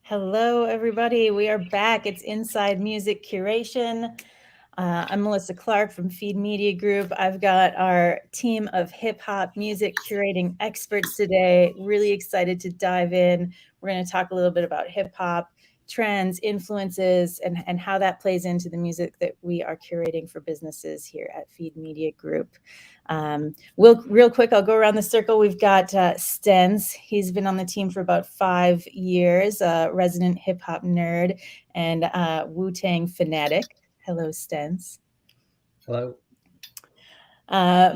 Hello, everybody. We are back. It's Inside Music Curation. I'm Melissa Clark from Feed Media Group. I've got our team of hip hop music curating experts today. Really excited to dive in. We're going to talk a little bit about hip hop trends, influences, and how that plays into the music that we are curating for businesses here at Feed Media Group. Real quick, I'll go around the circle. We've got Stens. He's been on the team for about 5 years, resident hip hop nerd and Wu-Tang fanatic. Hello, Stens. Hello.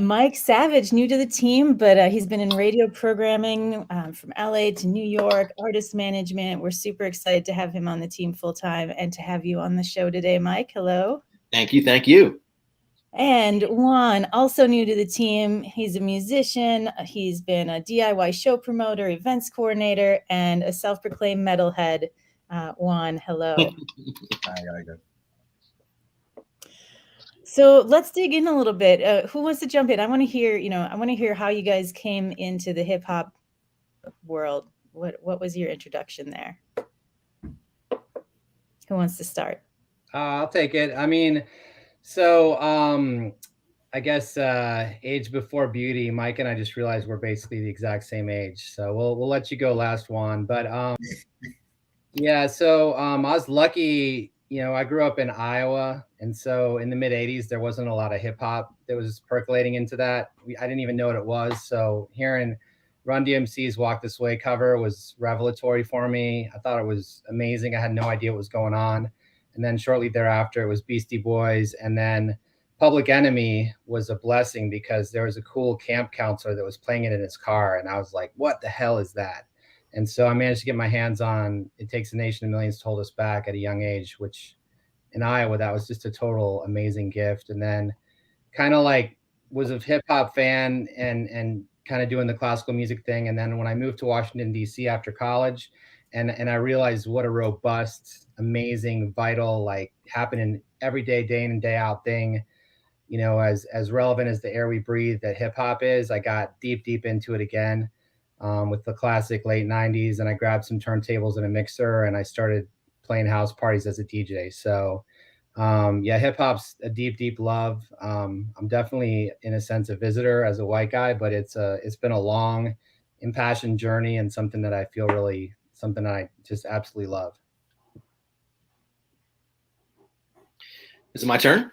Mike Savage, new to the team, but he's been in radio programming from LA to New York, artist management. We're super excited to have him on the team full time and to have you on the show today, Mike. Hello. Thank you. Thank you. And Juan, also new to the team. He's a musician. He's been a DIY show promoter, events coordinator, and a self-proclaimed metalhead. Juan, hello. Hi, good. So let's dig in a little bit. Who wants to jump in? I want to hear how you guys came into the hip hop world. What was your introduction there? Who wants to start? I'll take it. I mean, so I guess age before beauty. Mike and I just realized we're basically the exact same age. So we'll let you go last, Juan. But yeah, so I was lucky. I grew up in Iowa, and so in the mid 80s, there wasn't a lot of hip hop that was percolating into that. I didn't even know what it was. So hearing Run DMC's Walk This Way cover was revelatory for me. I thought it was amazing. I had no idea what was going on. And then shortly thereafter, it was Beastie Boys. And then Public Enemy was a blessing because there was a cool camp counselor that was playing it in his car. And I was like, what the hell is that? And so I managed to get my hands on It Takes a Nation of Millions to Hold Us Back at a young age, which in Iowa, that was just a total amazing gift. And then kind of like was a hip hop fan and kind of doing the classical music thing. And then when I moved to Washington, D.C. after college, and I realized what a robust, amazing, vital, like happening every day in and day out thing, as relevant as the air we breathe that hip hop is, I got deep into it again. With the classic late 90s, and I grabbed some turntables and a mixer and I started playing house parties as a DJ. So yeah, hip hop's a deep love. I'm definitely in a sense a visitor as a white guy, but it's been a long, impassioned journey and something that I feel really something I just absolutely love. Is it my turn?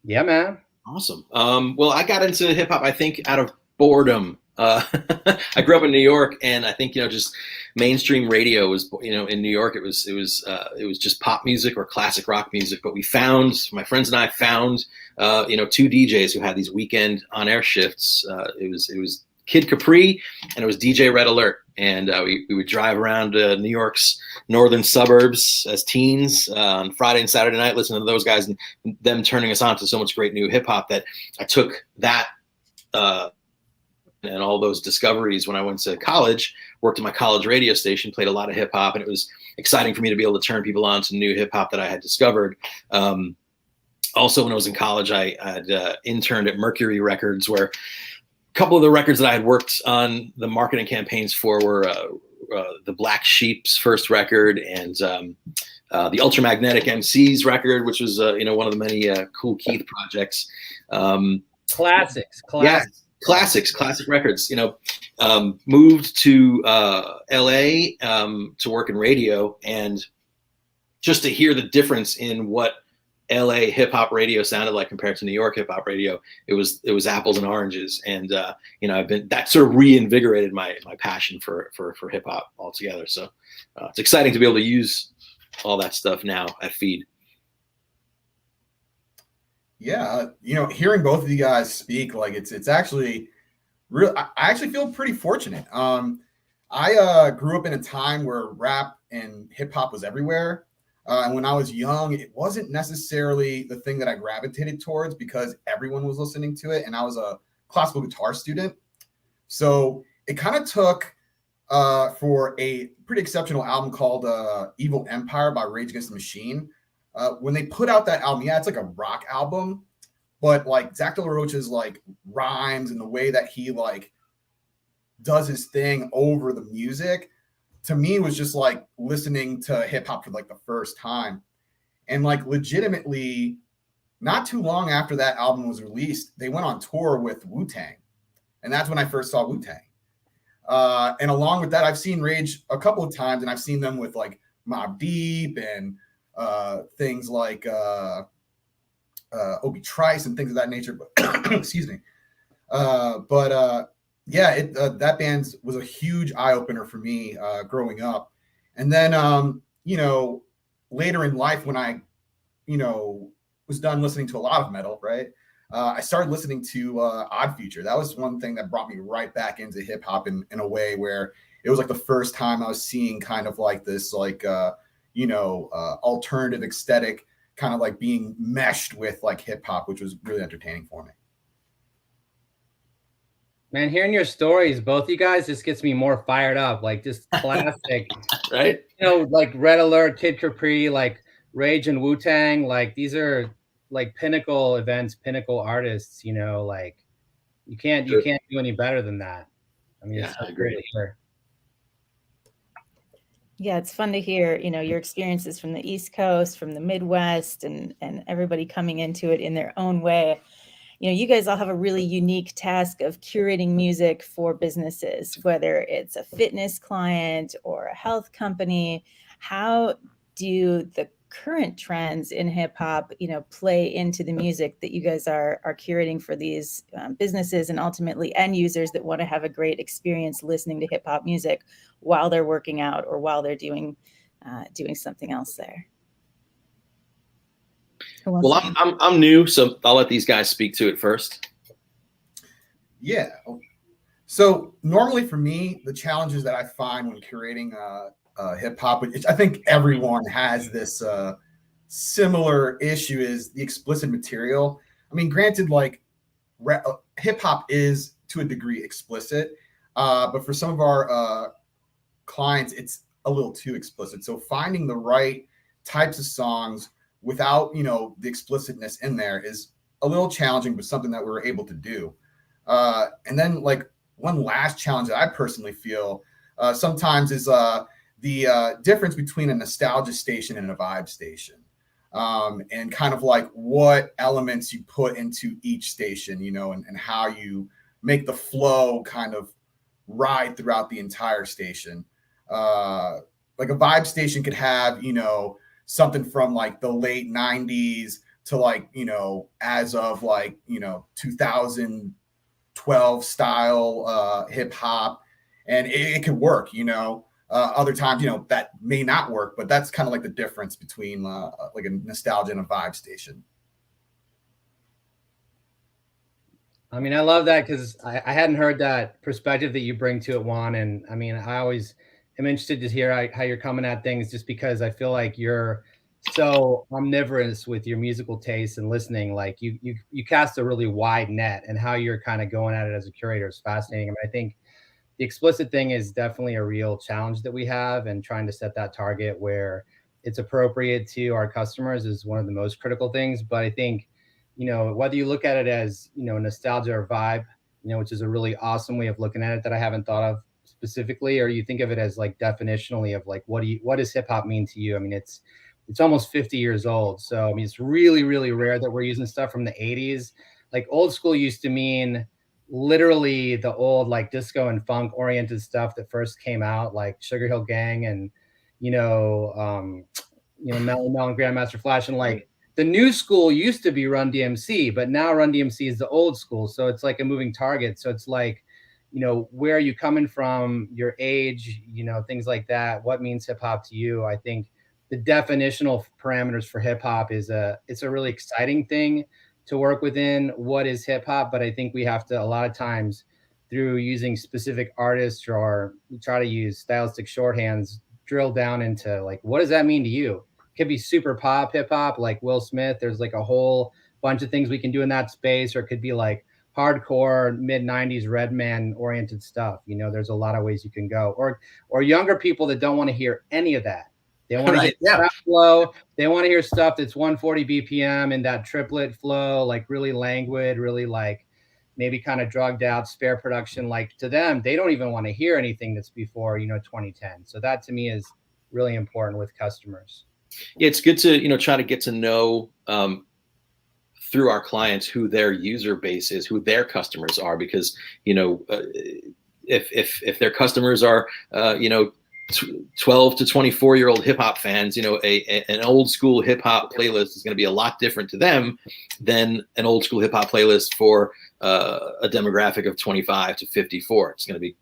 Yeah, man. Awesome. Well, I got into hip hop, I think, out of boredom. I grew up in New York, and I think just mainstream radio was in New York. It was just pop music or classic rock music. But my friends and I found two DJs who had these weekend on air shifts. It was Kid Capri and it was DJ Red Alert, and we would drive around New York's northern suburbs as teens on Friday and Saturday night, listening to those guys and them turning us on to so much great new hip hop that I took that. And all those discoveries when I went to college, worked at my college radio station, played a lot of hip hop, and it was exciting for me to be able to turn people on to new hip hop that I had discovered. Also, when I was in college, I had interned at Mercury Records, where a couple of the records that I had worked on the marketing campaigns for were the Black Sheep's first record and the Ultramagnetic MC's record, which was one of the many Cool Keith projects. Classics. Yeah. Classic records, moved to LA to work in radio, and just to hear the difference in what LA hip hop radio sounded like compared to New York hip hop radio, it was apples and oranges. And, that sort of reinvigorated my passion for hip hop altogether. So it's exciting to be able to use all that stuff now at Feed. Yeah, hearing both of you guys speak, like it's actually real. I actually feel pretty fortunate. I grew up in a time where rap and hip hop was everywhere. And when I was young, it wasn't necessarily the thing that I gravitated towards because everyone was listening to it. And I was a classical guitar student. So it kind of took for a pretty exceptional album called Evil Empire by Rage Against the Machine. When they put out that album, yeah, it's like a rock album, but like Zach De La Rocha's like rhymes and the way that he like does his thing over the music, to me was just like listening to hip hop for like the first time. And like legitimately, not too long after that album was released, they went on tour with Wu-Tang. And that's when I first saw Wu-Tang. And along with that, I've seen Rage a couple of times, and I've seen them with like Mobb Deep and things like Obi Trice and things of that nature. But excuse me. Yeah, that band was a huge eye opener for me growing up. And then, later in life when I, was done listening to a lot of metal, right? I started listening to Odd Future. That was one thing that brought me right back into hip hop in a way where it was like the first time I was seeing kind of like this, like, alternative aesthetic kind of like being meshed with like hip hop, which was really entertaining for me. Man, hearing your stories, both of you guys, just gets me more fired up. Like just classic, right? Like Red Alert, Kid Capri, like Rage and Wu-Tang. Like these are like pinnacle events, pinnacle artists. Like you can't do any better than that. I mean, yeah, it's so I agree. Great to hear. Yeah, it's fun to hear, your experiences from the East Coast, from the Midwest, and everybody coming into it in their own way. You guys all have a really unique task of curating music for businesses, whether it's a fitness client or a health company. How do the current trends in hip hop, play into the music that you guys are curating for these businesses and ultimately end users that want to have a great experience listening to hip hop music while they're working out or while they're doing something else there? Well, I'm new, so I'll let these guys speak to it first. Yeah. So normally for me, the challenges that I find when curating hip hop, which I think everyone has this similar issue, is the explicit material. I mean, granted, like hip hop is to a degree explicit, but for some of our clients, it's a little too explicit. So finding the right types of songs without, the explicitness in there is a little challenging, but something that we're able to do. And then like one last challenge that I personally feel sometimes is the difference between a nostalgia station and a vibe station. And kind of like what elements you put into each station, and how you make the flow kind of ride throughout the entire station. Like a vibe station could have, something from like the late 90s to like, as of like, 2012 style hip hop. And it could work, other times, that may not work, but that's kind of like the difference between like a nostalgia and a vibe station. I mean, I love that because I hadn't heard that perspective that you bring to it, Juan. And I mean, I always am interested to hear how you're coming at things, just because I feel like you're so omnivorous with your musical taste and listening. Like you cast a really wide net, and how you're kind of going at it as a curator is fascinating. I mean, I think the explicit thing is definitely a real challenge that we have, and trying to set that target where it's appropriate to our customers is one of the most critical things. But I think, whether you look at it as, nostalgia or vibe, which is a really awesome way of looking at it that I haven't thought of specifically, or you think of it as like definitionally of like, what does hip hop mean to you? I mean, it's almost 50 years old. So, I mean, it's really, really rare that we're using stuff from the 80s. Like old school used to mean literally the old like disco and funk oriented stuff that first came out, like Sugar Hill Gang and, Mellow Mel and Grandmaster Flash. And like the new school used to be Run DMC, but now Run DMC is the old school. So it's like a moving target. So it's like, where are you coming from, your age, things like that. What means hip hop to you? I think the definitional parameters for hip hop it's a really exciting thing to work within. What is hip hop? But I think we have to, a lot of times, through using specific artists, or we try to use stylistic shorthands, drill down into like, what does that mean to you? It could be super pop hip hop like Will Smith. There's like a whole bunch of things we can do in that space, or it could be like hardcore mid 90s Redman oriented stuff. There's a lot of ways you can go, or younger people that don't want to hear any of that. They want to Right, hear trap flow. They want to hear stuff that's 140 BPM in that triplet flow, like really languid, really like maybe kind of drugged out spare production. Like to them, they don't even want to hear anything that's before, 2010. So that to me is really important with customers. Yeah, it's good to, try to get to know through our clients who their user base is, who their customers are, because, if their customers are, 12 to 24-year-old hip hop fans, an old school hip hop playlist is going to be a lot different to them than an old school hip hop playlist for a demographic of 25 to 54. It's going to be,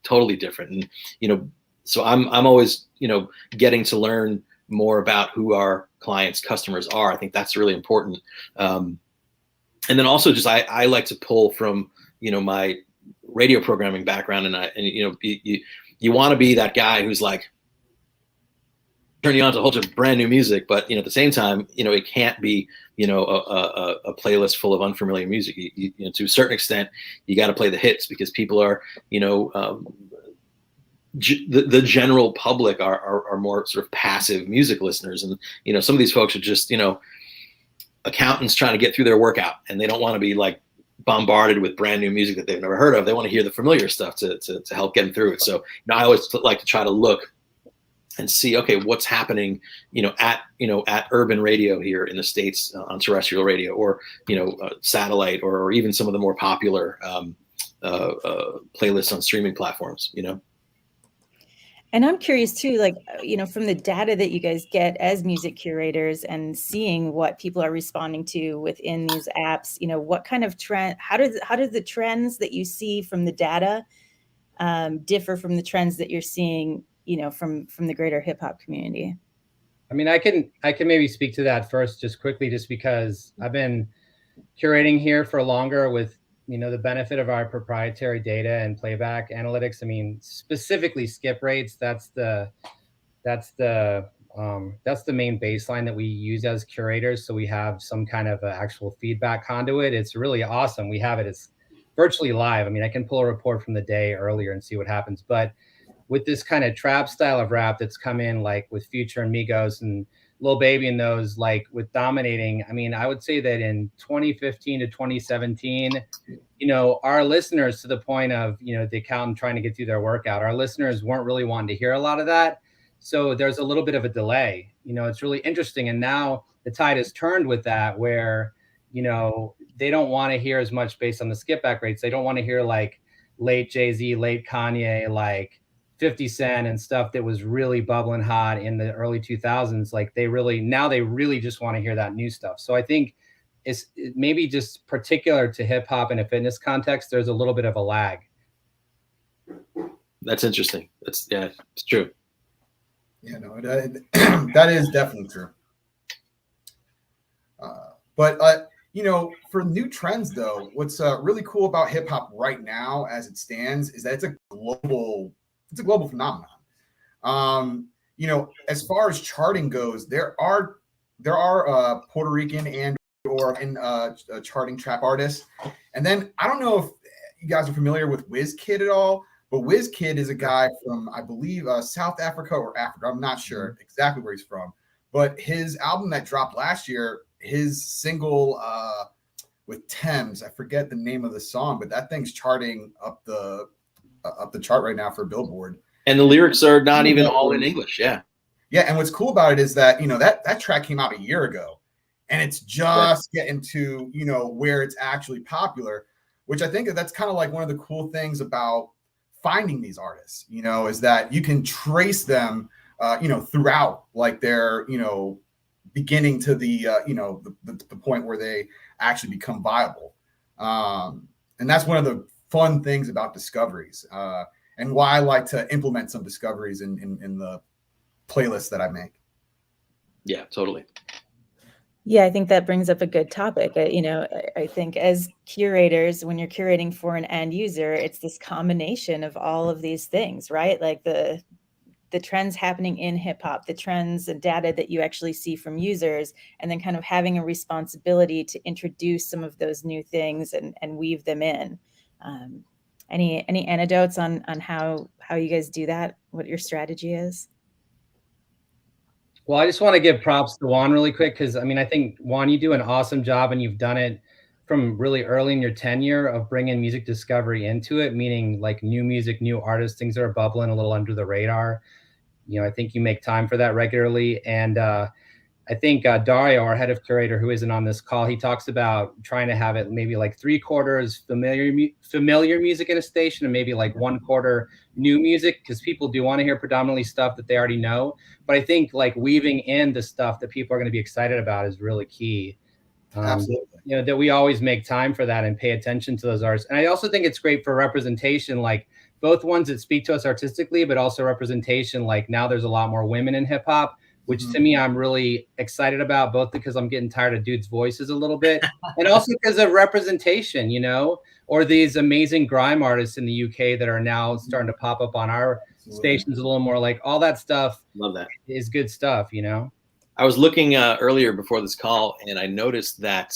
totally different. And, so I'm always, getting to learn more about who our clients' customers are. I think that's really important. And then also just, I like to pull from, my radio programming background, and you want to be that guy who's like, turn you on to a whole bunch of brand new music, but at the same time, it can't be a playlist full of unfamiliar music. To a certain extent, you got to play the hits, because people are the general public are more sort of passive music listeners, and some of these folks are just accountants trying to get through their workout, and they don't want to be like bombarded with brand new music that they've never heard of. They want to hear the familiar stuff to help get them through it. So I always like to try to look and see, okay, what's happening, at urban radio here in the States on terrestrial radio, or, satellite, or even some of the more popular playlists on streaming platforms, And I'm curious too, like, from the data that you guys get as music curators and seeing what people are responding to within these apps, what kind of trend, how does the trends that you see from the data differ from the trends that you're seeing, from the greater hip hop community? I mean, I can maybe speak to that first, just quickly, just because I've been curating here for longer with, the benefit of our proprietary data and playback analytics. I mean, specifically skip rates. That's the main baseline that we use as curators. So we have some kind of actual feedback conduit. It's really awesome. We have it. It's virtually live. I mean, I can pull a report from the day earlier and see what happens. But with this kind of trap style of rap that's come in, like with Future and Migos and Lil Baby and those, like with dominating, I mean, I would say that in 2015 to 2017, our listeners, to the point of, the accountant trying to get through their workout, our listeners weren't really wanting to hear a lot of that. So there's a little bit of a delay. It's really interesting. And now the tide has turned with that, where, they don't want to hear as much based on the skip back rates. They don't want to hear like late Jay-Z, late Kanye, like 50 Cent and stuff that was really bubbling hot in the early 2000s. Like they really just want to hear that new stuff. So I think it's maybe just particular to hip hop in a fitness context, there's a little bit of a lag. That's interesting. It's true. Yeah, no, that is definitely true. But for new trends though, what's really cool about hip hop right now as it stands is that it's a global phenomenon. As far as charting goes, there are Puerto Rican and charting trap artists. And then I don't know if you guys are familiar with WizKid at all, but WizKid is a guy from, I believe, South Africa or Africa. I'm not sure exactly where he's from, but his album that dropped last year, his single with Thames, I forget the name of the song, but that thing's charting up the chart right now for Billboard. And the lyrics are not even all in English. Yeah. Yeah. And what's cool about it is that, that track came out a year ago and it's just getting to, where it's actually popular, which I think that's kind of like one of the cool things about finding these artists, is that you can trace them, throughout like their, beginning to the, the point where they actually become viable. And that's one of the fun things about discoveries, and why I like to implement some discoveries in the playlists that I make. Yeah, totally. Yeah, I think that brings up a good topic. I think as curators, when you're curating for an end user, it's this combination of all of these things, right? Like the trends happening in hip hop, the trends and data that you actually see from users, and then kind of having a responsibility to introduce some of those new things and weave them in. Any anecdotes on how you guys do that? What your strategy is? Well, I just want to give props to Juan really quick because I mean, I think Juan, you do an awesome job, and you've done it from really early in your tenure of bringing music discovery into it, meaning like new music, new artists, things that are bubbling a little under the radar. I think you make time for that regularly, and I think Dario, our head of Curator, who isn't on this call, he talks about trying to have it maybe like 3/4 familiar music in a station and maybe like 1/4 new music, because people do want to hear predominantly stuff that they already know. But I think like weaving in the stuff that people are going to be excited about is really key. Absolutely. That we always make time for that and pay attention to those artists. And I also think it's great for representation, like both ones that speak to us artistically, but also representation. Like now there's a lot more women in hip hop, which to me, I'm really excited about, both because I'm getting tired of dudes' voices a little bit, and also because of representation, or these amazing grime artists in the UK that are now starting to pop up on our stations a little more. Like all that stuff. Love that. Is good stuff, I was looking earlier before this call, and I noticed that,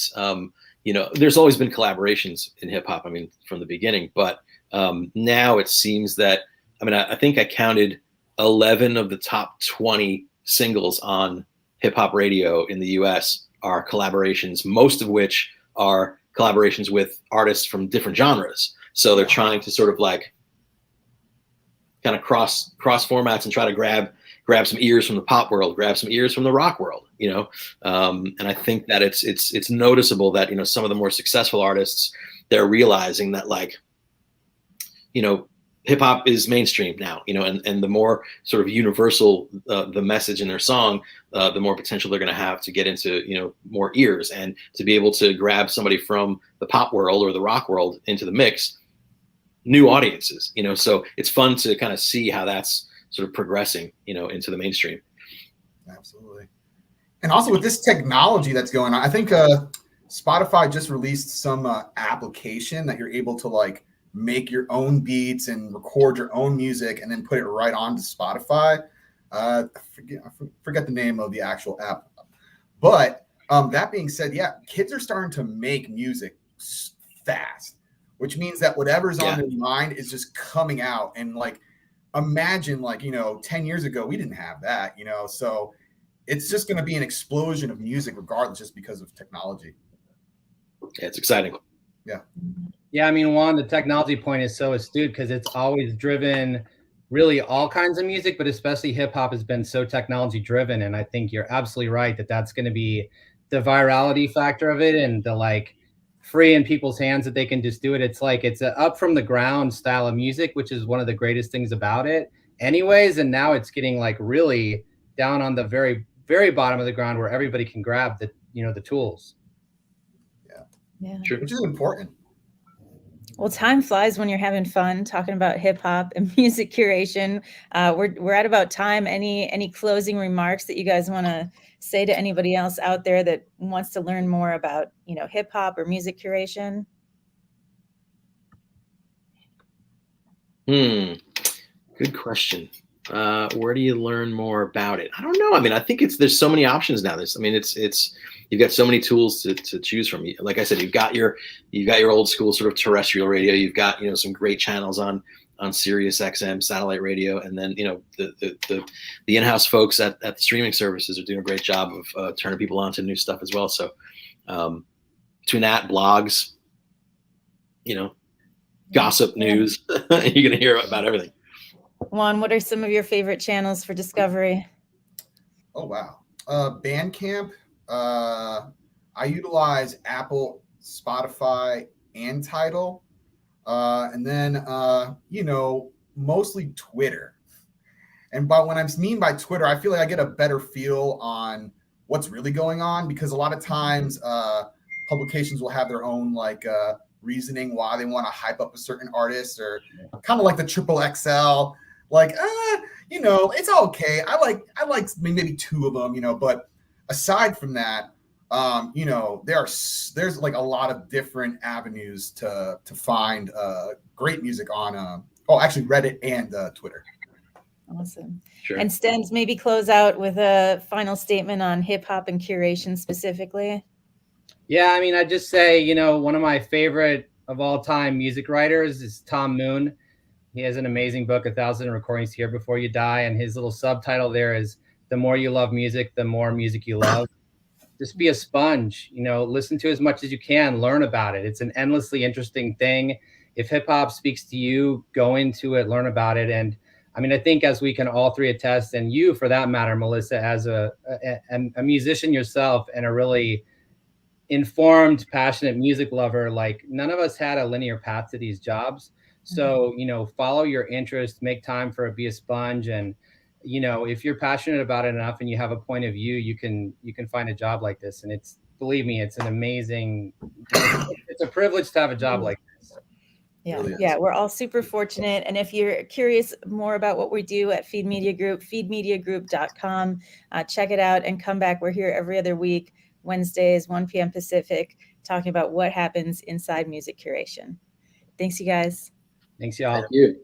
there's always been collaborations in hip hop. I mean, from the beginning, but now it seems that, I think I counted 11 of the top 20 singles on hip hop radio in the US are collaborations, most of which are collaborations with artists from different genres. So they're trying to sort of like kind of cross formats and try to grab some ears from the pop world, grab some ears from the rock world, and I think that it's noticeable that, some of the more successful artists, they're realizing that, like, hip hop is mainstream now, and the more sort of universal the message in their song, the more potential they're going to have to get into, more ears, and to be able to grab somebody from the pop world or the rock world into the mix, new audiences, so it's fun to kind of see how that's sort of progressing, into the mainstream. Absolutely. And also with this technology that's going on, I think Spotify just released some application that you're able to like make your own beats and record your own music and then put it right onto Spotify. I forget the name of the actual app. But that being said, yeah, kids are starting to make music fast, which means that whatever's on their mind is just coming out. And like, imagine like, 10 years ago, we didn't have that, so it's just going to be an explosion of music regardless, just because of technology. Yeah, it's exciting. Yeah. Yeah, I mean, Juan, the technology point is so astute because it's always driven really all kinds of music, but especially hip hop has been so technology driven. And I think you're absolutely right that that's going to be the virality factor of it, and the like free in people's hands that they can just do it. It's like it's a up from the ground style of music, which is one of the greatest things about it anyways. And now it's getting like really down on the very, very bottom of the ground where everybody can grab the, the tools. Yeah. True. Which is important. Well, time flies when you're having fun talking about hip hop and music curation. We're at about time. Any closing remarks that you guys want to say to anybody else out there that wants to learn more about, hip hop or music curation? Good question. Where do you learn more about it? I don't know. I think there's so many options now. It's you've got so many tools to choose from. Like I said, you've got your old school sort of terrestrial radio. You've got, some great channels on Sirius XM satellite radio. And then, the in-house folks at the streaming services are doing a great job of turning people on to new stuff as well. So between that, blogs, gossip, news, you're going to hear about everything. Juan, what are some of your favorite channels for discovery? Oh, wow. Bandcamp. I utilize Apple, Spotify, and Tidal. And then, mostly Twitter. And by what I mean by Twitter, I feel like I get a better feel on what's really going on, because a lot of times publications will have their own reasoning why they want to hype up a certain artist, or kind of like the Triple XL. It's okay. I like maybe two of them, but aside from that, there's like a lot of different avenues to find great music on actually Reddit and Twitter. Awesome. Sure. And Stens, maybe close out with a final statement on hip hop and curation specifically. Yeah, I'd just say, one of my favorite of all time music writers is Tom Moon. He has an amazing book, 1,000 Recordings Here Before You Die. And his little subtitle there is the more you love music, the more music you love. Just be a sponge, listen to as much as you can, learn about it. It's an endlessly interesting thing. If hip hop speaks to you, go into it, learn about it. And I mean, I think as we can all three attest, and you for that matter, Melissa, as a musician yourself and a really informed, passionate music lover, like none of us had a linear path to these jobs. So, follow your interest, make time for it, be a sponge. And, if you're passionate about it enough and you have a point of view, you can find a job like this. And believe me, it's an amazing, it's a privilege to have a job like this. Yeah, Really is. yeah, we're all super fortunate. And if you're curious more about what we do at Feed Media Group, feedmediagroup.com, check it out and come back. We're here every other week, Wednesdays, 1 p.m. Pacific, talking about what happens inside music curation. Thanks, you guys. Thanks, y'all. Thank you.